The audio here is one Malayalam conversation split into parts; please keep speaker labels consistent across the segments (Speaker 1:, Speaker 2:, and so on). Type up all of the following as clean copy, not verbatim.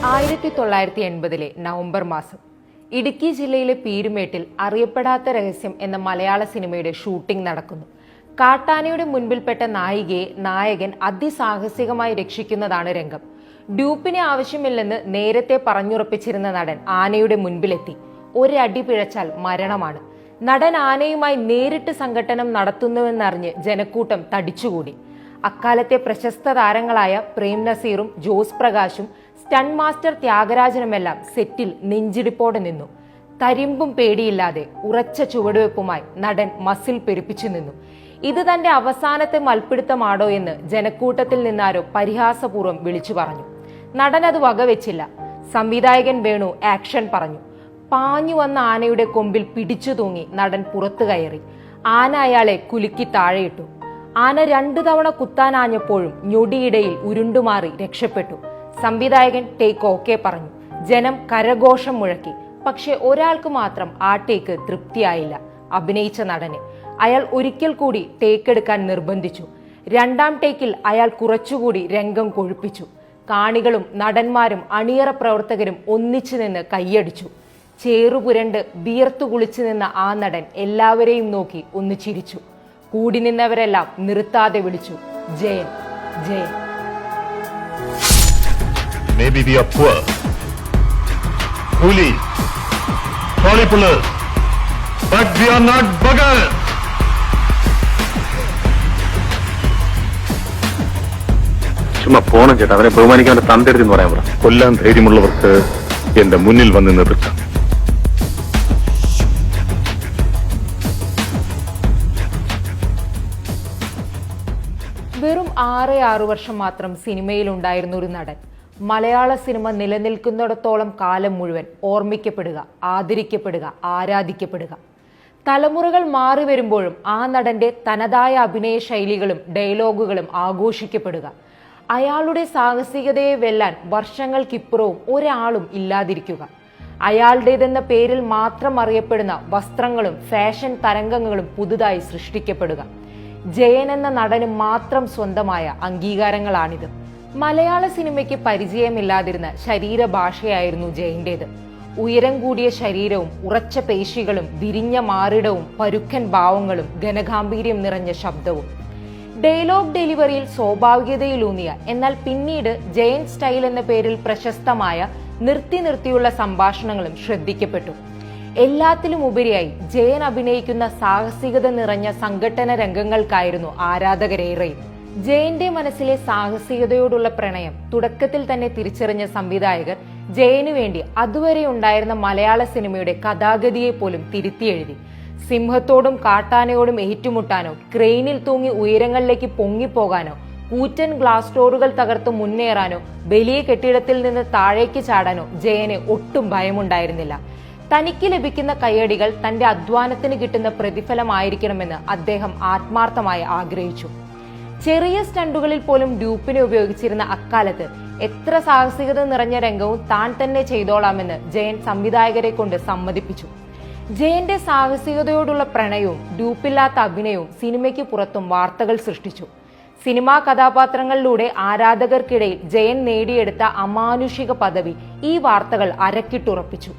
Speaker 1: 1980 നവംബർ മാസം ഇടുക്കി ജില്ലയിലെ പീരുമേട്ടിൽ അറിയപ്പെടാത്ത രഹസ്യം എന്ന മലയാള സിനിമയുടെ ഷൂട്ടിംഗ് നടക്കുന്നു. കാട്ടാനയുടെ മുൻപിൽപ്പെട്ട നായികയെ നായകൻ അതിസാഹസികമായി രക്ഷിക്കുന്നതാണ് രംഗം. ഡ്യൂപ്പിനെ ആവശ്യമില്ലെന്ന് നേരത്തെ പറഞ്ഞുറപ്പിച്ചിരുന്ന നടൻ ആനയുടെ മുൻപിലെത്തി. ഒരടി പിഴച്ചാൽ മരണമാണ്. നടൻ ആനയുമായി നേരിട്ട് സംഘട്ടനം നടത്തുന്നുവെന്നറിഞ്ഞ് ജനക്കൂട്ടം തടിച്ചുകൂടി. അക്കാലത്തെ പ്രശസ്ത താരങ്ങളായ പ്രേം നസീറും ജോസ് പ്രകാശും സ്റ്റണ്ട് മാസ്റ്റർ ത്യാഗരാജനുമെല്ലാം സെറ്റിൽ നെഞ്ചിടിപ്പോടെ നിന്നു. തരിമ്പും പേടിയില്ലാതെ ഉറച്ച ചുവടുവെപ്പുമായി നടൻ മസിൽ പെരുപ്പിച്ചു നിന്നു. ഇത് തന്റെ അവസാനത്തെ മൽപ്പിടുത്തമാണോ എന്ന് ജനക്കൂട്ടത്തിൽ നിന്നാരോ പരിഹാസപൂർവ്വം വിളിച്ചു പറഞ്ഞു. നടൻ അത് വകവെച്ചില്ല. സംവിധായകൻ വേണു ആക്ഷൻ പറഞ്ഞു. പാഞ്ഞു വന്ന ആനയുടെ കൊമ്പിൽ പിടിച്ചു തൂങ്ങി നടൻ പുറത്തു കയറി. ആന അയാളെ കുലുക്കി താഴെയിട്ടു. ആന 2 തവണ കുത്താനാഞ്ഞപ്പോഴും ഞൊടിയിടയിൽ ഉരുണ്ടുമാറി രക്ഷപ്പെട്ടു. സംവിധായകൻ ടേക്ക് ഓക്കെ പറഞ്ഞു. ജനം കരഘോഷം മുഴക്കി. പക്ഷെ ഒരാൾക്ക് മാത്രം ആ ടേക്ക് തൃപ്തിയായില്ല, അഭിനയിച്ച നടന്. അയാൾ ഒരിക്കൽ കൂടി ടേക്ക് എടുക്കാൻ നിർബന്ധിച്ചു. 2ാം ടേക്കിൽ അയാൾ കുറച്ചുകൂടി രംഗം കൊഴുപ്പിച്ചു. കാണികളും നടന്മാരും അണിയറ പ്രവർത്തകരും ഒന്നിച്ചു നിന്ന് കൈയടിച്ചു. ചേറുപുരണ്ട് വിയർത്തു കുളിച്ചു നിന്ന ആ നടൻ എല്ലാവരെയും നോക്കി ഒന്ന് ചിരിച്ചു. കൂടി നിന്നവരെല്ലാം നിർത്താതെ വിളിച്ചു, Jayan Jayan.
Speaker 2: Maybe we are poor, coolies, trolley pullers, but we are not beggars. ചുമ്മാ പോണം ചേട്ടാ, അവനെ ബഹുമാനിക്കാൻ തന്തെടുത്തെന്ന് പറയാൻ പറ. കൊല്ലാൻ ധൈര്യമുള്ളവർക്ക് എന്റെ മുന്നിൽ വന്ന് നിർത്താം.
Speaker 1: വെറും 6 വർഷം മാത്രം സിനിമയിലുണ്ടായിരുന്ന ഒരു നടൻ മലയാള സിനിമ നിലനിൽക്കുന്നിടത്തോളം കാലം മുഴുവൻ ഓർമ്മിക്കപ്പെടുക, ആദരിക്കപ്പെടുക, ആരാധിക്കപ്പെടുക. തലമുറകൾ മാറി വരുമ്പോഴും ആ നടന്റെ തനതായ അഭിനയ ശൈലികളും ഡയലോഗുകളും ആഘോഷിക്കപ്പെടുക. അയാളുടെ സാഹസികതയെ വെല്ലാൻ വർഷങ്ങൾക്കിപ്പുറവും ഒരാളും ഇല്ലാതിരിക്കുക. അയാളുടേതെന്ന പേരിൽ മാത്രം അറിയപ്പെടുന്ന വസ്ത്രങ്ങളും ഫാഷൻ തരംഗങ്ങളും പുതുതായി സൃഷ്ടിക്കപ്പെടുക. ജയൻ എന്ന നടന് മാത്രം സ്വന്തമായ അംഗീകാരങ്ങളാണിത്. മലയാള സിനിമയ്ക്ക് പരിചയമില്ലാതിരുന്ന ശരീരഭാഷയായിരുന്നു ജയന്റേത്. ഉയരം കൂടിയ ശരീരവും ഉറച്ച പേശികളും വിരിഞ്ഞ മാറിടവും പരുക്കൻ ഭാവങ്ങളും ഘനഗാംഭീര്യം നിറഞ്ഞ ശബ്ദവും. ഡയലോഗ് ഡെലിവറിയിൽ സ്വാഭാവികതയിലൂന്നിയ എന്നാൽ പിന്നീട് ജയൻ സ്റ്റൈൽ എന്ന പേരിൽ പ്രശസ്തമായ നിർത്തിയുള്ള സംഭാഷണങ്ങളും ശ്രദ്ധിക്കപ്പെട്ടു. എല്ലാത്തിലും ഉപരിയായി ജയൻ അഭിനയിക്കുന്ന സാഹസികത നിറഞ്ഞ സംഘട്ടന രംഗങ്ങൾക്കായിരുന്നു ആരാധകരേറെയും. ജയന്റെ മനസ്സിലെ സാഹസികതയോടുള്ള പ്രണയം തുടക്കത്തിൽ തന്നെ തിരിച്ചറിഞ്ഞ സംവിധായകർ ജയനു വേണ്ടി അതുവരെ ഉണ്ടായിരുന്ന മലയാള സിനിമയുടെ കഥാഗതിയെ പോലും തിരുത്തിയെഴുതി. സിംഹത്തോടും കാട്ടാനയോടും ഏറ്റുമുട്ടാനോ, ക്രെയിനിൽ തൂങ്ങി ഉയരങ്ങളിലേക്ക് പൊങ്ങിപ്പോകാനോ, കൂറ്റൻ ഗ്ലാസ് ഡോറുകൾ തകർത്ത് മുന്നേറാനോ, വലിയ കെട്ടിടത്തിൽ നിന്ന് താഴേക്ക് ചാടാനോ ജയന് ഒട്ടും ഭയമുണ്ടായിരുന്നില്ല. തനിക്ക് ലഭിക്കുന്ന കയ്യടികൾ തന്റെ അധ്വാനത്തിന് കിട്ടുന്ന പ്രതിഫലമായിരിക്കണമെന്ന് അദ്ദേഹം ആത്മാർത്ഥമായി ആഗ്രഹിച്ചു. ചെറിയ സ്റ്റണ്ടുകളിൽ പോലും ഡ്യൂപ്പിനെ ഉപയോഗിച്ചിരുന്ന അക്കാലത്ത് എത്ര സാഹസികത നിറഞ്ഞ രംഗവും താൻ തന്നെ ചെയ്തോളാമെന്ന് ജയൻ സംവിധായകരെ കൊണ്ട് സമ്മതിപ്പിച്ചു. ജയന്റെ സാഹസികതയോടുള്ള പ്രണയവും ഡ്യൂപ്പില്ലാത്ത അഭിനയവും സിനിമയ്ക്ക് പുറത്തും വാർത്തകൾ സൃഷ്ടിച്ചു. സിനിമാ കഥാപാത്രങ്ങളിലൂടെ ആരാധകർക്കിടയിൽ ജയൻ നേടിയെടുത്ത അമാനുഷിക പദവി ഈ വാർത്തകൾ അരക്കിട്ടുറപ്പിച്ചു.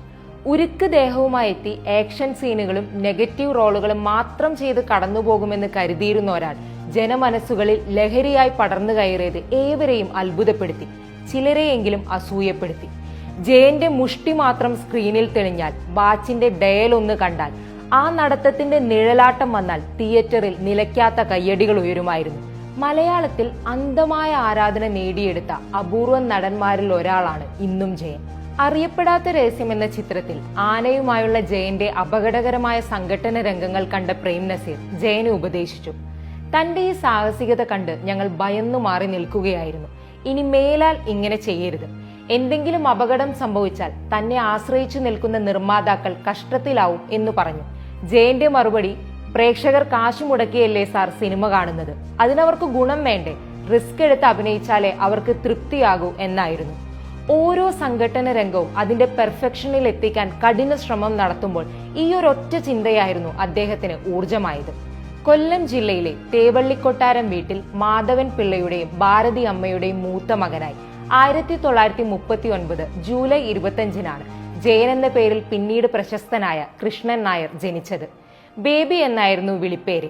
Speaker 1: ഉരുക്ക് ദേഹവുമായി എത്തി ആക്ഷൻ സീനുകളും നെഗറ്റീവ് റോളുകളും മാത്രം ചെയ്ത് കടന്നുപോകുമെന്ന് കരുതിയിരുന്ന ഒരാൾ ജനമനസ്സുകളിൽ ലഹരിയായി പടർന്നു കയറിയത് ഏവരെയും അത്ഭുതപ്പെടുത്തി, ചിലരെയെങ്കിലും അസൂയപ്പെടുത്തി. ജയന്റെ മുഷ്ടി മാത്രം സ്ക്രീനിൽ തെളിഞ്ഞാൽ, ബാച്ചിന്റെ ഡയൽ ഒന്ന് കണ്ടാൽ, ആ നടത്തത്തിന്റെ നിഴലാട്ടം വന്നാൽ തിയേറ്ററിൽ നിലയ്ക്കാത്ത കയ്യടികൾ ഉയരുമായിരുന്നു. മലയാളത്തിൽ അന്ധമായ ആരാധന നേടിയെടുത്ത അപൂർവ നടന്മാരിൽ ഒരാളാണ് ഇന്നും ജയൻ. അറിയപ്പെടാത്ത രഹസ്യം എന്ന ചിത്രത്തിൽ ആനയുമായുള്ള ജയന്റെ അപകടകരമായ സംഘട്ടന രംഗങ്ങൾ കണ്ട പ്രേം നസീർ ജയനെ ഉപദേശിച്ചു. തന്റെ ഈ സാഹസികത കണ്ട് ഞങ്ങൾ ഭയന്നു മാറി നിൽക്കുകയായിരുന്നു. ഇനി മേലാൽ ഇങ്ങനെ ചെയ്യരുത്. എന്തെങ്കിലും അപകടം സംഭവിച്ചാൽ തന്നെ ആശ്രയിച്ചു നിൽക്കുന്ന നിർമ്മാതാക്കൾ കഷ്ടത്തിലാവും എന്ന് പറഞ്ഞു. ജയന്റെ മറുപടി, പ്രേക്ഷകർ കാശ് മുടക്കിയല്ലേ സാർ സിനിമ കാണുന്നത്, അതിനവർക്ക് ഗുണം വേണ്ടേ, റിസ്ക് എടുത്ത് അഭിനയിച്ചാലേ അവർക്ക് തൃപ്തിയാകൂ എന്നായിരുന്നു. ഓരോ സംഘട്ടന രംഗവും അതിന്റെ പെർഫെക്ഷനിൽ എത്തിക്കാൻ കഠിന ശ്രമം നടത്തുമ്പോൾ ഈ ഒരൊറ്റ ചിന്തയായിരുന്നു അദ്ദേഹത്തിന് ഊർജമായത്. കൊല്ലം ജില്ലയിലെ തേവള്ളിക്കൊട്ടാരം വീട്ടിൽ മാധവൻ പിള്ളയുടെയും ഭാരതി അമ്മയുടെയും മൂത്ത മകനായി 1939 ജൂലൈ 25-നാണ് ജയൻ എന്ന പേരിൽ പിന്നീട് പ്രശസ്തനായ കൃഷ്ണൻ നായർ ജനിച്ചത്. ബേബി എന്നായിരുന്നു വിളിപ്പേര്.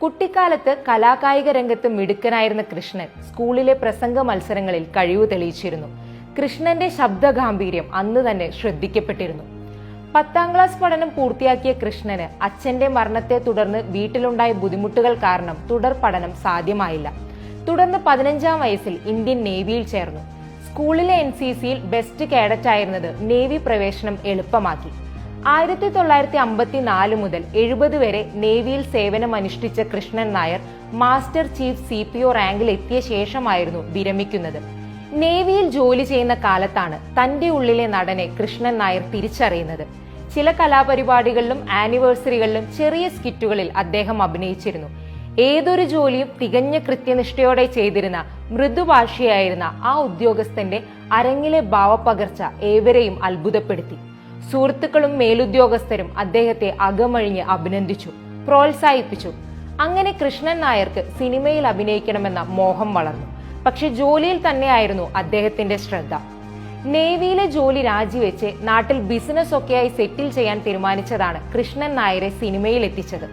Speaker 1: കുട്ടിക്കാലത്ത് കലാകായിക രംഗത്ത് മിടുക്കനായിരുന്ന കൃഷ്ണൻ സ്കൂളിലെ പ്രസംഗ മത്സരങ്ങളിൽ കഴിവ് തെളിയിച്ചിരുന്നു. കൃഷ്ണന്റെ ശബ്ദഗാംഭീര്യം അന്ന് തന്നെ ശ്രദ്ധിക്കപ്പെട്ടിരുന്നു. 10ാം ക്ലാസ് പഠനം പൂർത്തിയാക്കിയ കൃഷ്ണന് അച്ഛന്റെ മരണത്തെ തുടർന്ന് വീട്ടിലുണ്ടായ ബുദ്ധിമുട്ടുകൾ കാരണം തുടർ പഠനം സാധ്യമായില്ല. തുടർന്ന് 15ാം വയസ്സിൽ ഇന്ത്യൻ നേവിയിൽ ചേർന്നു. സ്കൂളിലെ NCCയിൽ ബെസ്റ്റ് കേഡറ്റ് ആയിരുന്നത് നേവി പ്രവേശനം എളുപ്പമാക്കി. 1954 മുതൽ 70 വരെ നേവിയിൽ സേവനമനുഷ്ഠിച്ച Krishnan Nair master chief CPO റാങ്കിൽ എത്തിയ ശേഷമായിരുന്നു വിരമിക്കുന്നത്. നേവിയിൽ ജോലി ചെയ്യുന്ന കാലത്താണ് തന്റെ ഉള്ളിലെ നടനെ കൃഷ്ണൻ നായർ തിരിച്ചറിയുന്നത്. ചില കലാപരിപാടികളിലും ആനിവേഴ്സറികളിലും ചെറിയ സ്കിറ്റുകളിൽ അദ്ദേഹം അഭിനയിച്ചിരുന്നു. ഏതൊരു ജോലിയും തികഞ്ഞ കൃത്യനിഷ്ഠയോടെ ചെയ്തിരുന്ന മൃദുഭാഷിയായിരുന്ന ആ ഉദ്യോഗസ്ഥന്റെ അരങ്ങിലെ ഭാവപകർച്ച ഏവരെയും അത്ഭുതപ്പെടുത്തി. സുഹൃത്തുക്കളും മേലുദ്യോഗസ്ഥരും അദ്ദേഹത്തെ അകമഴിഞ്ഞ് അഭിനന്ദിച്ചു, പ്രോത്സാഹിപ്പിച്ചു. അങ്ങനെ കൃഷ്ണൻ നായർക്ക് സിനിമയിൽ അഭിനയിക്കണമെന്ന മോഹം വളർന്നു. പക്ഷെ ജോലിയിൽ തന്നെയായിരുന്നു അദ്ദേഹത്തിന്റെ ശ്രദ്ധ. നേവിയിലെ ജോലി രാജിവെച്ച് നാട്ടിൽ ബിസിനസ് ഒക്കെയായി സെറ്റിൽ ചെയ്യാൻ തീരുമാനിച്ചതാണ് കൃഷ്ണൻ നായരെ സിനിമയിൽ എത്തിച്ചത്.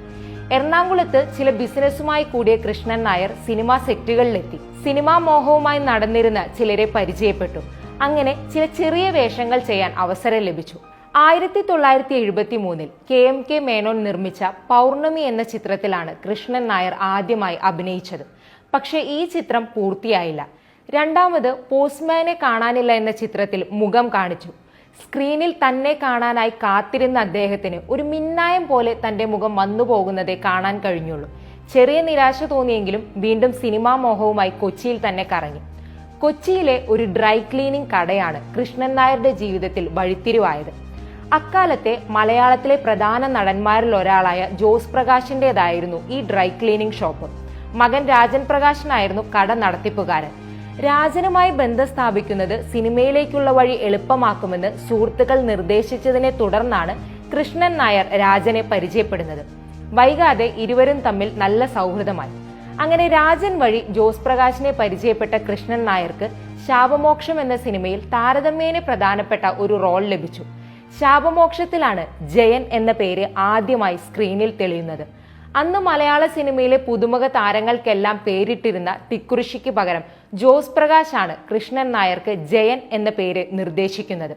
Speaker 1: എറണാകുളത്ത് ചില ബിസിനസ്സുമായി കൂടിയ കൃഷ്ണൻ നായർ സിനിമാ സെറ്റുകളിലെത്തി. സിനിമാ മോഹവുമായി നടന്നിരുന്ന ചിലരെ പരിചയപ്പെട്ടു. അങ്ങനെ ചില ചെറിയ വേഷങ്ങൾ ചെയ്യാൻ അവസരം ലഭിച്ചു. 1973 KMK മേനോൻ നിർമ്മിച്ച പൗർണമി എന്ന ചിത്രത്തിലാണ് കൃഷ്ണൻ നായർ ആദ്യമായി അഭിനയിച്ചത്. പക്ഷേ ഈ ചിത്രം പൂർത്തിയായില്ല. രണ്ടാമത് പോസ്റ്റ്മാനെ കാണാനില്ല എന്ന ചിത്രത്തിൽ മുഖം കാണിച്ചു. സ്ക്രീനിൽ തന്നെ കാണാനായി കാത്തിരുന്ന അദ്ദേഹത്തിന് ഒരു മിന്നായം പോലെ തന്റെ മുഖം വന്നു പോകുന്നതേ കാണാൻ കഴിഞ്ഞുള്ളൂ. ചെറിയ നിരാശ തോന്നിയെങ്കിലും വീണ്ടും സിനിമാ മോഹവുമായി കൊച്ചിയിൽ തന്നെ കറങ്ങി. കൊച്ചിയിലെ ഒരു ഡ്രൈ ക്ലീനിംഗ് കടയാണ് കൃഷ്ണൻ നായരുടെ ജീവിതത്തിൽ വഴിത്തിരിവായത്. അക്കാലത്തെ മലയാളത്തിലെ പ്രധാന നടന്മാരിൽ ഒരാളായ ജോസ് പ്രകാശിന്റേതായിരുന്നു ഈ ഡ്രൈ ക്ലീനിംഗ് ഷോപ്പ്. മകൻ രാജൻ പ്രകാശനായിരുന്നു കട നടത്തിപ്പുകാരൻ. രാജനുമായി ബന്ധം സ്ഥാപിക്കുന്നത് സിനിമയിലേക്കുള്ള വഴി എളുപ്പമാക്കുമെന്ന് സുഹൃത്തുക്കൾ നിർദ്ദേശിച്ചതിനെ തുടർന്നാണ് കൃഷ്ണൻ നായർ രാജനെ പരിചയപ്പെടുന്നത്. വൈകാതെ ഇരുവരും തമ്മിൽ നല്ല സൗഹൃദമായി. അങ്ങനെ രാജൻ വഴി ജോസ് പ്രകാശിനെ പരിചയപ്പെട്ട കൃഷ്ണൻ നായർക്ക് ശാപമോക്ഷം എന്ന സിനിമയിൽ താരതമ്യേന പ്രധാനപ്പെട്ട ഒരു റോൾ ലഭിച്ചു. ശാപമോക്ഷത്തിലാണ് ജയൻ എന്ന പേര് ആദ്യമായി സ്ക്രീനിൽ തെളിയുന്നത്. അന്ന് മലയാള സിനിമയിലെ പുതുമുഖ താരങ്ങൾക്കെല്ലാം പേരിട്ടിരുന്ന തിക്കുറിശിക്ക് പകരം ജോസ് പ്രകാശാണ് കൃഷ്ണൻ നായർക്ക് ജയൻ എന്ന പേര് നിർദ്ദേശിക്കുന്നത്.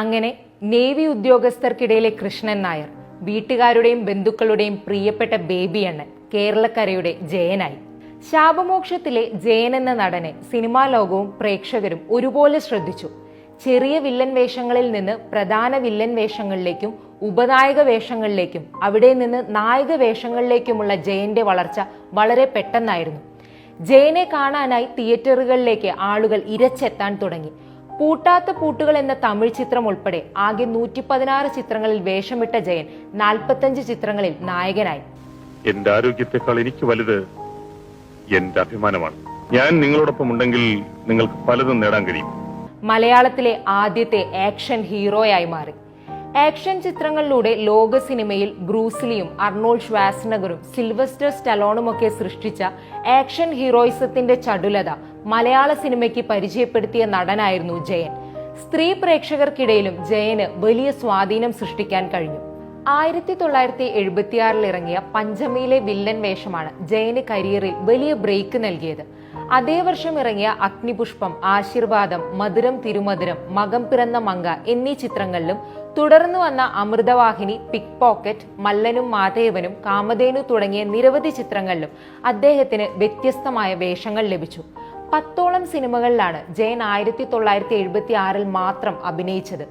Speaker 1: അങ്ങനെ നേവി ഉദ്യോഗസ്ഥർക്കിടയിലെ കൃഷ്ണൻ നായർ വീട്ടുകാരുടെയും ബന്ധുക്കളുടെയും പ്രിയപ്പെട്ട ബേബി അണ്ണൻ, കേരളക്കരയുടെ ജയനായി. ശാപമോക്ഷത്തിലെ ജയൻ എന്ന നടനെ സിനിമാ ലോകവും പ്രേക്ഷകരും ഒരുപോലെ ശ്രദ്ധിച്ചു. ചെറിയ വില്ലൻ വേഷങ്ങളിൽ നിന്ന് പ്രധാന വില്ലൻ വേഷങ്ങളിലേക്കും ഉപനായക വേഷങ്ങളിലേക്കും അവിടെ നിന്ന് നായക വേഷങ്ങളിലേക്കുമുള്ള ജയന്റെ വളർച്ച വളരെ പെട്ടെന്നായിരുന്നു. ജയനെ കാണാനായി തിയേറ്ററുകളിലേക്ക് ആളുകൾ ഇരച്ചെത്താൻ തുടങ്ങി. പൂട്ടാത്ത പൂട്ടുകൾ എന്ന തമിഴ് ചിത്രം ഉൾപ്പെടെ ആകെ 116 ചിത്രങ്ങളിൽ വേഷമിട്ട ജയൻ 45 ചിത്രങ്ങളിൽ നായകനായി.
Speaker 2: എന്റെ ആരോഗ്യത്തെക്കാൾ എനിക്ക് വലുത് എന്റെ അഭിമാനമാണ്. ഞാൻ നിങ്ങളോടൊപ്പം ഉണ്ടെങ്കിൽ നിങ്ങൾക്ക് പലതും നേടാൻ കഴിയും.
Speaker 1: മലയാളത്തിലെ ആദ്യത്തെ ആക്ഷൻ ഹീറോയായി മാറി. ആക്ഷൻ ചിത്രങ്ങളിലൂടെ ലോക സിനിമയിൽ ബ്രൂസ്ലിയും അർണോൾഡ് ഷ്വാസ്നഗറും സിൽവസ്റ്റർ സ്റ്റലോണുമൊക്കെ സൃഷ്ടിച്ച ആക്ഷൻ ഹീറോയിസത്തിന്റെ ചടുലത മലയാള സിനിമയ്ക്ക് പരിചയപ്പെടുത്തിയ നടനായിരുന്നു ജയൻ. സ്ത്രീ പ്രേക്ഷകർക്കിടയിലും ജയന് വലിയ സ്വാധീനം സൃഷ്ടിക്കാൻ കഴിഞ്ഞു. 1976 ഇറങ്ങിയ പഞ്ചമിയിലെ വില്ലൻ വേഷമാണ് ജയന് കരിയറിൽ വലിയ ബ്രേക്ക് നൽകിയത്. അതേ വർഷം ഇറങ്ങിയ അഗ്നിപുഷ്പം, ആശീർവാദം, മധുരം തിരുമധുരം, മകം പിറന്ന മങ്ക എന്നീ ചിത്രങ്ങളിലും തുടർന്നു വന്ന അമൃതവാഹിനി, പിക് പോക്കറ്റ്, മല്ലനും മാധേവനും, കാമധേനു തുടങ്ങിയ നിരവധി ചിത്രങ്ങളിലും അദ്ദേഹത്തിന് വ്യത്യസ്തമായ വേഷങ്ങൾ ലഭിച്ചു. 10ഓളം സിനിമകളിലാണ് ജയൻ 1976 മാത്രം അഭിനയിച്ചത്.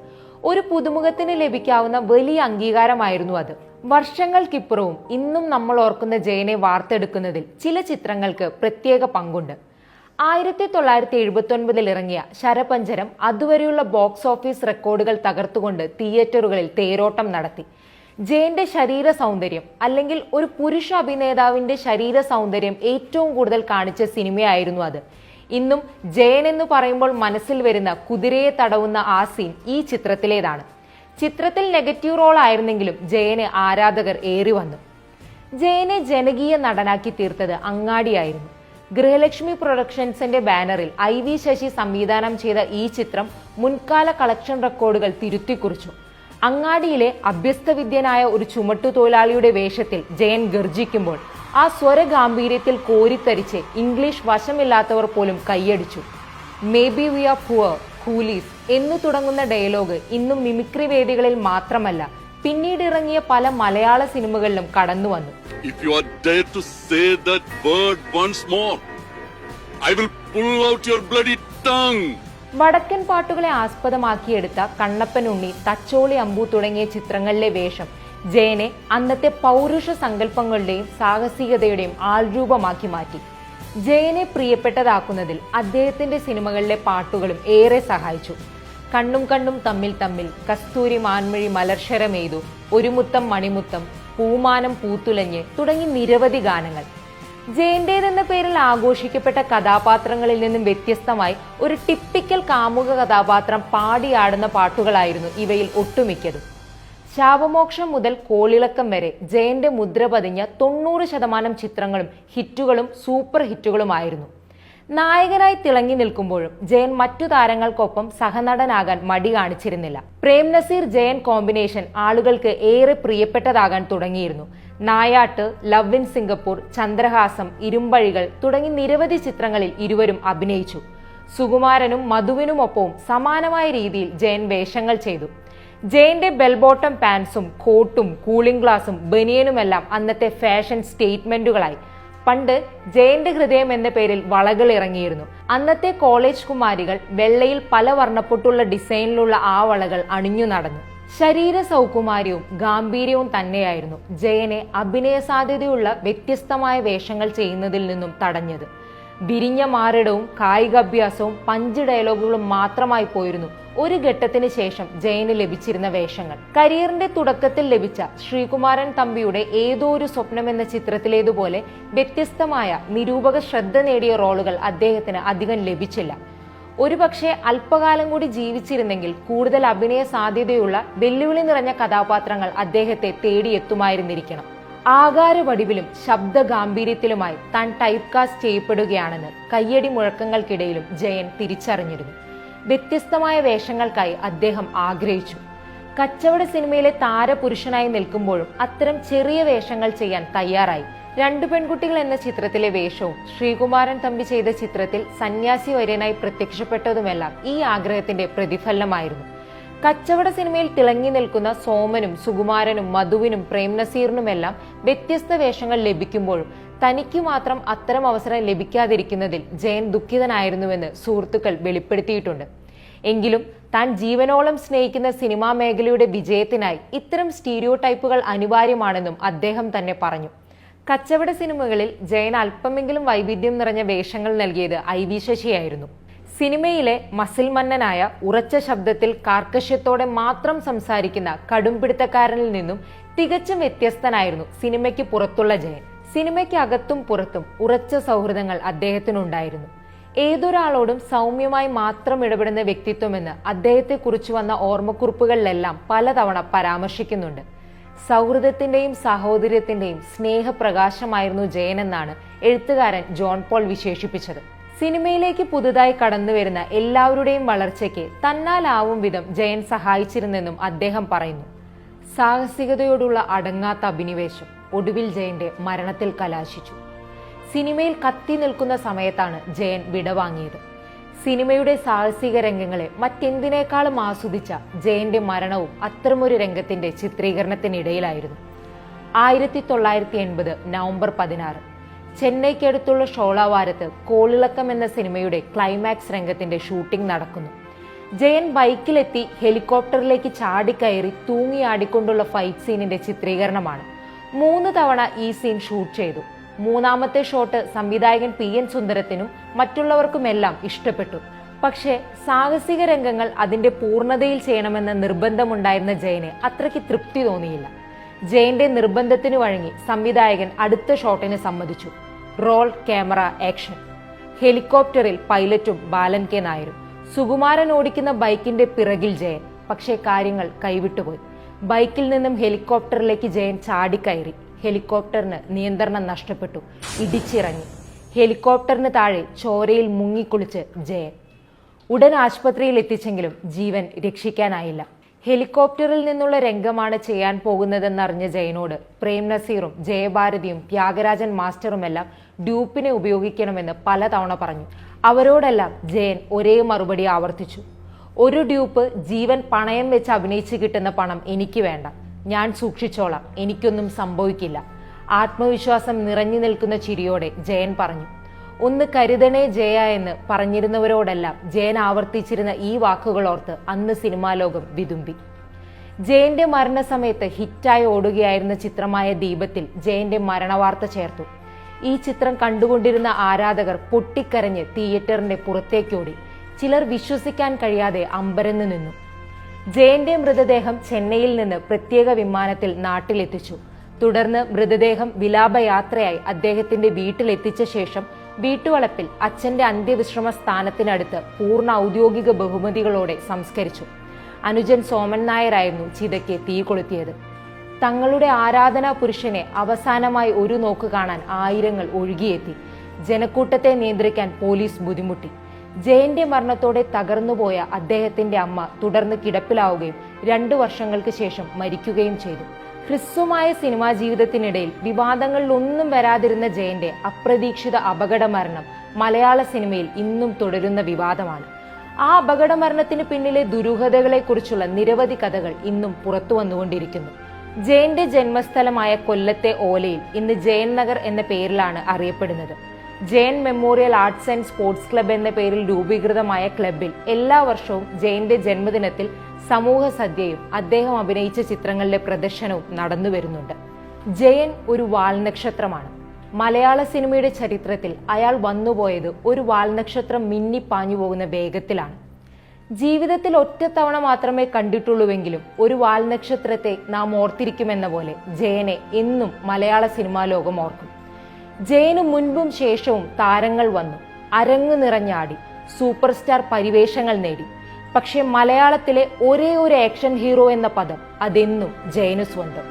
Speaker 1: ഒരു പുതുമുഖത്തിന് ലഭിക്കാവുന്ന വലിയ അംഗീകാരമായിരുന്നു അത്. വർഷങ്ങൾക്കിപ്പുറവും ഇന്നും നമ്മൾ ഓർക്കുന്ന ജയനെ വാർത്തെടുക്കുന്നതിൽ ചില ചിത്രങ്ങൾക്ക് പ്രത്യേക പങ്കുണ്ട്. 1979 ഇറങ്ങിയ ശരപഞ്ചരം അതുവരെയുള്ള ബോക്സ് ഓഫീസ് റെക്കോർഡുകൾ തകർത്തുകൊണ്ട് തിയേറ്ററുകളിൽ തേരോട്ടം നടത്തി. ജയന്റെ ശരീര സൗന്ദര്യം അല്ലെങ്കിൽ ഒരു പുരുഷ അഭിനേതാവിന്റെ ശരീര സൗന്ദര്യം ഏറ്റവും കൂടുതൽ കാണിച്ച സിനിമയായിരുന്നു അത്. ഇന്നും ജയൻ എന്ന് പറയുമ്പോൾ മനസ്സിൽ വരുന്ന കുതിരയെ തടവുന്ന ആ സീൻ ഈ ചിത്രത്തിലേതാണ്. ചിത്രത്തിൽ നെഗറ്റീവ് റോൾ ആയിരുന്നെങ്കിലും ജയന് ആരാധകർ ഏറി വന്നു. ജയനെ ജനകീയ നടനാക്കി തീർത്തത് അങ്ങാടിയായിരുന്നു. ഗൃഹലക്ഷ്മി പ്രൊഡക്ഷൻസിന്റെ ബാനറിൽ IV ശശി സംവിധാനം ചെയ്ത ഈ ചിത്രം മുൻകാല കളക്ഷൻ റെക്കോർഡുകൾ തിരുത്തിക്കുറിച്ചു. അങ്ങാടിയിലെ അഭ്യസ്തവിദ്യനായ ഒരു ചുമട്ടുതൊഴിലാളിയുടെ വേഷത്തിൽ ജയൻ ഗർജിക്കുമ്പോൾ ആ സ്വരഗാംഭീര്യത്തിൽ കോരിത്തരിച്ച് ഇംഗ്ലീഷ് വശമില്ലാത്തവർ പോലും കൈയടിച്ചു. May be we are poor coolies എന്നു തുടങ്ങുന്ന ഡയലോഗ് ഇന്നും മിമിക്രി വേദികളിൽ മാത്രമല്ല പിന്നീട് ഇറങ്ങിയ പല മലയാള സിനിമകളിലും കടന്നു വന്നു.
Speaker 3: If you are dare to say that word once more, I will pull out your bloody tongue.
Speaker 1: വടക്കൻ പാട്ടുകളെ ആസ്പദമാക്കിയെടുത്ത കണ്ണപ്പൻ ഉണ്ണി, തച്ചോളി അമ്പു തുടങ്ങിയ ചിത്രങ്ങളിലെ വേഷം ജയനെ അന്നത്തെ പൗരുഷ സങ്കല്പങ്ങളുടെയും സാഹസികതയുടെയും ആൾരൂപമാക്കി മാറ്റി. ജയനെ പ്രിയപ്പെട്ടതാക്കുന്നതിൽ അദ്ദേഹത്തിന്റെ സിനിമകളിലെ പാട്ടുകളും ഏറെ സഹായിച്ചു. കണ്ണും കണ്ണും തമ്മിൽ തമ്മിൽ, കസ്തൂരി മാൻമഴി മലർശരമെയ്തു, ഒരു മുത്തം മണിമുത്തം, പൂമാനം പൂത്തുലഞ്ഞ് തുടങ്ങി നിരവധി ഗാനങ്ങൾ. ജയന്റേതെന്ന പേരിൽ ആഘോഷിക്കപ്പെട്ട കഥാപാത്രങ്ങളിൽ നിന്നും വ്യത്യസ്തമായി ഒരു ടിപ്പിക്കൽ കാമുക കഥാപാത്രം പാടിയാടുന്ന പാട്ടുകളായിരുന്നു ഇവയിൽ ഒട്ടുമിക്കതും. ശാപമോക്ഷം മുതൽ കോളിളക്കം വരെ ജയന്റെ മുദ്ര പതിഞ്ഞ 90% ചിത്രങ്ങളും ഹിറ്റുകളും സൂപ്പർ ഹിറ്റുകളുമായിരുന്നു. നായകനായി തിളങ്ങി നിൽക്കുമ്പോഴും ജയൻ മറ്റു താരങ്ങൾക്കൊപ്പം സഹനടനാകാൻ മടി കാണിച്ചിരുന്നില്ല. പ്രേം നസീർ ജയൻ കോമ്പിനേഷൻ ആളുകൾക്ക് ഏറെ പ്രിയപ്പെട്ടതാകാൻ തുടങ്ങിയിരുന്നു. നായാട്ട്, ലവ് ഇൻ സിംഗപ്പൂർ, ചന്ദ്രഹാസം, ഇരുമ്പഴികൾ തുടങ്ങി നിരവധി ചിത്രങ്ങളിൽ ഇരുവരും അഭിനയിച്ചു. സുകുമാരനും മധുവിനുമൊപ്പവും സമാനമായ രീതിയിൽ ജയൻ വേഷങ്ങൾ ചെയ്തു. ജയന്റെ ബെൽബോട്ടം പാൻസും കോട്ടും കൂളിംഗ് ഗ്ലാസും ബനിയനുമെല്ലാം അന്നത്തെ ഫാഷൻ സ്റ്റേറ്റ്മെന്റുകളായി. പണ്ട് ജയന്റെ ഹൃദയം എന്ന പേരിൽ വളകൾ ഇറങ്ങിയിരുന്നു. അന്നത്തെ കോളേജ് കുമാരികൾ വെള്ളയിൽ പല വർണ്ണപ്പൊട്ടുള്ള ഡിസൈനിലുള്ള ആ വളകൾ അണിഞ്ഞു നടന്നു. ശരീര സൗകുമാര്യവും ഗാംഭീര്യവും തന്നെയായിരുന്നു ജയനെ അഭിനയ സാധ്യതയുള്ള വ്യത്യസ്തമായ വേഷങ്ങൾ ചെയ്യുന്നതിൽ നിന്നും തടഞ്ഞത്. വിരിഞ്ഞ മാറിടവും കായികാഭ്യാസവും പഞ്ച് ഡയലോഗുകളും മാത്രമായി പോയിരുന്നു ഒരു ഘട്ടത്തിന് ശേഷം ജയന് ലഭിച്ചിരുന്ന വേഷങ്ങൾ. കരിയറിന്റെ തുടക്കത്തിൽ ലഭിച്ച ശ്രീകുമാരൻ തമ്പിയുടെ ഏതോ ഒരു സ്വപ്നം എന്ന ചിത്രത്തിലേതുപോലെ വ്യത്യസ്തമായ നിരൂപക ശ്രദ്ധ നേടിയ റോളുകൾ അദ്ദേഹത്തിന് അധികം ലഭിച്ചില്ല. ഒരുപക്ഷെ അല്പകാലം കൂടി ജീവിച്ചിരുന്നെങ്കിൽ കൂടുതൽ അഭിനയ സാധ്യതയുള്ള വെല്ലുവിളി നിറഞ്ഞ കഥാപാത്രങ്ങൾ അദ്ദേഹത്തെ തേടിയെത്തുമായിരുന്നിരിക്കണം. ആകാരവടിവിലും ശബ്ദ ഗാംഭീര്യത്തിലുമായി താൻ ടൈപ്പ് കാസ്റ്റ് ചെയ്യപ്പെടുകയാണെന്ന് കയ്യടി മുഴക്കങ്ങൾക്കിടയിലും ജയൻ തിരിച്ചറിഞ്ഞിരുന്നു. വ്യത്യസ്തമായ വേഷങ്ങൾക്കായി അദ്ദേഹം ആഗ്രഹിച്ചു. കച്ചവട സിനിമയിലെ താരപുരുഷനായി നിൽക്കുമ്പോഴും അത്തരം ചെറിയ വേഷങ്ങൾ ചെയ്യാൻ തയ്യാറായി. രണ്ടു പെൺകുട്ടികൾ എന്ന ചിത്രത്തിലെ വേഷവും ശ്രീകുമാരൻ തമ്പി ചെയ്ത ചിത്രത്തിൽ സന്യാസി വര്യനായി പ്രത്യക്ഷപ്പെട്ടതുമെല്ലാം ഈ ആഗ്രഹത്തിന്റെ പ്രതിഫലനമായിരുന്നു. കച്ചവട സിനിമയിൽ തിളങ്ങി നിൽക്കുന്ന സോമനും സുകുമാരനും മധുവിനും പ്രേം നസീറിനുമെല്ലാം വ്യത്യസ്ത വേഷങ്ങൾ ലഭിക്കുമ്പോഴും തനിക്ക് മാത്രം അത്തരം അവസരം ലഭിക്കാതിരിക്കുന്നതിൽ ജയൻ ദുഃഖിതനായിരുന്നുവെന്ന് സുഹൃത്തുക്കൾ വെളിപ്പെടുത്തിയിട്ടുണ്ട്. എങ്കിലും താൻ ജീവനോളം സ്നേഹിക്കുന്ന സിനിമാ മേഖലയുടെ വിജയത്തിനായി ഇത്തരം സ്റ്റീരിയോ ടൈപ്പുകൾ അനിവാര്യമാണെന്നും അദ്ദേഹം തന്നെ പറഞ്ഞു. കച്ചവട സിനിമകളിൽ ജയൻ അല്പമെങ്കിലും വൈവിധ്യം നിറഞ്ഞ വേഷങ്ങൾ നൽകിയത് IV ശശിയായിരുന്നു. സിനിമയിലെ മസിൽ മന്നനായ ഉറച്ച ശബ്ദത്തിൽ കാർക്കശ്യത്തോടെ മാത്രം സംസാരിക്കുന്ന കടുംപിടുത്തക്കാരനിൽ നിന്നും തികച്ചും വ്യത്യസ്തനായിരുന്നു സിനിമയ്ക്ക് പുറത്തുള്ള ജയൻ. സിനിമയ്ക്ക് അകത്തും പുറത്തും ഉറച്ച സൗഹൃദങ്ങൾ അദ്ദേഹത്തിനുണ്ടായിരുന്നു. ഏതൊരാളോടും സൗമ്യമായി മാത്രം ഇടപെടുന്ന വ്യക്തിത്വമെന്ന് അദ്ദേഹത്തെക്കുറിച്ച് വന്ന ഓർമ്മക്കുറിപ്പുകളിലെല്ലാം പലതവണ പരാമർശിക്കുന്നുണ്ട്. സൗഹൃദത്തിന്റെയും സാഹോദര്യത്തിന്റെയും സ്നേഹപ്രകാശമായിരുന്നു ജയൻ എന്നാണ് എഴുത്തുകാരൻ ജോൺ പോൾ വിശേഷിപ്പിച്ചത്. സിനിമയിലേക്ക് പുതുതായി കടന്നുവരുന്ന എല്ലാവരുടെയും വളർച്ചയ്ക്ക് തന്നാലാവും വിധം ജയൻ സഹായിച്ചിരുന്നെന്നും അദ്ദേഹം പറയുന്നു. സാഹസികതയോടുള്ള അടങ്ങാത്ത അഭിനിവേശം ഒടുവിൽ ജയന്റെ മരണത്തിൽ കലാശിച്ചു. സിനിമയിൽ കത്തി നിൽക്കുന്ന സമയത്താണ് ജയൻ വിടവാങ്ങിയത്. സിനിമയുടെ സാഹസിക രംഗങ്ങളെ മറ്റെന്തിനേക്കാളും ആസ്വദിച്ച ജയന്റെ മരണവും അത്തരമൊരു രംഗത്തിന്റെ ചിത്രീകരണത്തിനിടയിലായിരുന്നു. 1980 നവംബർ 16 ചെന്നൈക്കടുത്തുള്ള ഷോളാവാരത്ത് കോളിളക്കം എന്ന സിനിമയുടെ ക്ലൈമാക്സ് രംഗത്തിന്റെ ഷൂട്ടിംഗ് നടക്കുന്നു. ജയൻ ബൈക്കിലെത്തി ഹെലികോപ്റ്ററിലേക്ക് ചാടിക്കയറി തൂങ്ങിയാടിക്കൊണ്ടുള്ള ഫൈറ്റ് സീനിന്റെ ചിത്രീകരണമാണ്. 3 തവണ ഈ സീൻ ഷൂട്ട് ചെയ്തു. 3ാമത്തെ ഷോട്ട് സംവിധായകൻ PN സുന്ദരത്തിനും മറ്റുള്ളവർക്കുമെല്ലാം ഇഷ്ടപ്പെട്ടു. പക്ഷേ സാഹസിക രംഗങ്ങൾ അതിന്റെ പൂർണ്ണതയിൽ ചെയ്യണമെന്ന നിർബന്ധമുണ്ടായിരുന്ന ജയന് അത്രയ്ക്ക് തൃപ്തി തോന്നിയില്ല. ജയന്റെ നിർബന്ധത്തിന് വഴങ്ങി സംവിധായകൻ അടുത്ത ഷോട്ടിന് സമ്മതിച്ചു. Roll, camera, action. ഹെലികോപ്റ്ററിൽ പൈലറ്റും ബാലൻ കെ നായരും, സുകുമാരൻ ഓടിക്കുന്ന ബൈക്കിന്റെ പിറകിൽ ജയൻ. പക്ഷേ കാര്യങ്ങൾ കൈവിട്ടുപോയി. ബൈക്കിൽ നിന്നും ഹെലികോപ്റ്ററിലേക്ക് ജയൻ ചാടിക്കയറി. ഹെലികോപ്റ്ററിന് നിയന്ത്രണം നഷ്ടപ്പെട്ടു. ഇടിച്ചിറങ്ങി. ഹെലികോപ്റ്ററിന് താഴെ ചോരയിൽ മുങ്ങിക്കുളിച്ച് ജയൻ. ഉടൻ ആശുപത്രിയിൽ എത്തിച്ചെങ്കിലും ജീവൻ രക്ഷിക്കാനായില്ല. ഹെലികോപ്റ്ററിൽ നിന്നുള്ള രംഗമാണ് ചെയ്യാൻ പോകുന്നതെന്നറിഞ്ഞ ജയനോട് പ്രേം നസീറും ജയഭാരതിയും ത്യാഗരാജൻ മാസ്റ്ററുമെല്ലാം ഡ്യൂപ്പിനെ ഉപയോഗിക്കണമെന്ന് പലതവണ പറഞ്ഞു. അവരോടെല്ലാം ജയൻ ഒരേ മറുപടി ആവർത്തിച്ചു: ഒരു ഡ്യൂപ്പ് ജീവൻ പണയം വെച്ച് അഭിനയിച്ച് കിട്ടുന്ന പണം എനിക്ക് വേണ്ട, ഞാൻ സൂക്ഷിച്ചോളാം, എനിക്കൊന്നും സംഭവിക്കില്ല. ആത്മവിശ്വാസം നിറഞ്ഞു നിൽക്കുന്ന ചിരിയോടെ ജയൻ പറഞ്ഞു. ഒന്ന് കരുതണേ ജയ എന്ന് പറഞ്ഞിരുന്നവരോടെല്ലാം ജയൻ ആവർത്തിച്ചിരുന്ന ഈ വാക്കുകൾ ഓർത്ത് അന്ന് സിനിമാ ലോകം വിതുമ്പി. ജയന്റെ മരണസമയത്ത് ഹിറ്റായി ഓടുകയായിരുന്ന ചിത്രമായ ദീപത്തിൽ ജയന്റെ മരണവാർത്ത ചേർത്തു. ഈ ചിത്രം കണ്ടുകൊണ്ടിരുന്ന ആരാധകർ പൊട്ടിക്കരഞ്ഞ് തിയേറ്ററിന്റെ പുറത്തേക്കോടി. ചിലർ വിശ്വസിക്കാൻ കഴിയാതെ അമ്പരന്ന് നിന്നു. ജയന്റെ മൃതദേഹം ചെന്നൈയിൽ നിന്ന് പ്രത്യേക വിമാനത്തിൽ നാട്ടിലെത്തിച്ചു. തുടർന്ന് മൃതദേഹം വിലാപയാത്രയായി അദ്ദേഹത്തിന്റെ വീട്ടിലെത്തിച്ച ശേഷം വീട്ടുവളപ്പിൽ അച്ഛന്റെ അന്ത്യവിശ്രമ സ്ഥാനത്തിനടുത്ത് പൂർണ്ണ ഔദ്യോഗിക ബഹുമതികളോടെ സംസ്കരിച്ചു. അനുജൻ സോമൻ നായരായിരുന്നു ചിതയ്ക്ക് തീ കൊളുത്തിയത്. തങ്ങളുടെ ആരാധനാ പുരുഷനെ അവസാനമായി ഒരു നോക്ക് കാണാൻ ആയിരങ്ങൾ ഒഴുകിയെത്തി. ജനക്കൂട്ടത്തെ നിയന്ത്രിക്കാൻ പോലീസ് ബുദ്ധിമുട്ടി. ജയന്റെ മരണത്തോടെ തകർന്നുപോയ അദ്ദേഹത്തിന്റെ അമ്മ തുടർന്ന് കിടപ്പിലാവുകയും 2 വർഷങ്ങൾക്ക് ശേഷം മരിക്കുകയും ചെയ്തു. ഹ്രസ്വമായ സിനിമാ ജീവിതത്തിനിടയിൽ വിവാദങ്ങളിലൊന്നും വരാതിരുന്ന ജയന്റെ അപ്രതീക്ഷിത അപകട മരണം മലയാള സിനിമയിൽ ഇന്നും തുടരുന്ന വിവാദമാണ്. ആ അപകട മരണത്തിന് പിന്നിലെ ദുരൂഹതകളെക്കുറിച്ചുള്ള നിരവധി കഥകൾ ഇന്നും പുറത്തു വന്നുകൊണ്ടിരിക്കുന്നു. ജയന്റെ ജന്മസ്ഥലമായ കൊല്ലത്തെ ഓലയിൽ ഇന്ന് ജയൻ നഗർ എന്ന പേരിലാണ് അറിയപ്പെടുന്നത്. Jayan memorial arts and sports club എന്ന പേരിൽ രൂപീകൃതമായ ക്ലബിൽ എല്ലാ വർഷവും ജയന്റെ ജന്മദിനത്തിൽ സമൂഹ സദ്യയും അദ്ദേഹം അഭിനയിച്ച ചിത്രങ്ങളിലെ പ്രദർശനവും നടന്നു വരുന്നുണ്ട്. ജയൻ ഒരു വാൽനക്ഷത്രമാണ്. മലയാള സിനിമയുടെ ചരിത്രത്തിൽ അയാൾ വന്നുപോയത് ഒരു വാൽനക്ഷത്രം മിന്നിപ്പാഞ്ഞു പോകുന്ന വേഗത്തിലാണ്. ജീവിതത്തിൽ ഒറ്റത്തവണ മാത്രമേ കണ്ടിട്ടുള്ളൂവെങ്കിലും ഒരു വാൽനക്ഷത്രത്തെ നാം ഓർത്തിരിക്കുമെന്ന പോലെ ജയനെ എന്നും മലയാള സിനിമാ ലോകം ഓർക്കും. ജയന് മുൻപും ശേഷവും താരങ്ങൾ വന്നു, അരങ്ങു നിറഞ്ഞാടി, സൂപ്പർ സ്റ്റാർ പരിവേഷങ്ങൾ നേടി. പക്ഷെ മലയാളത്തിലെ ഒരേ ഒരു ആക്ഷൻ ഹീറോ എന്ന പദം അതെന്നും ജയന് സ്വന്തം.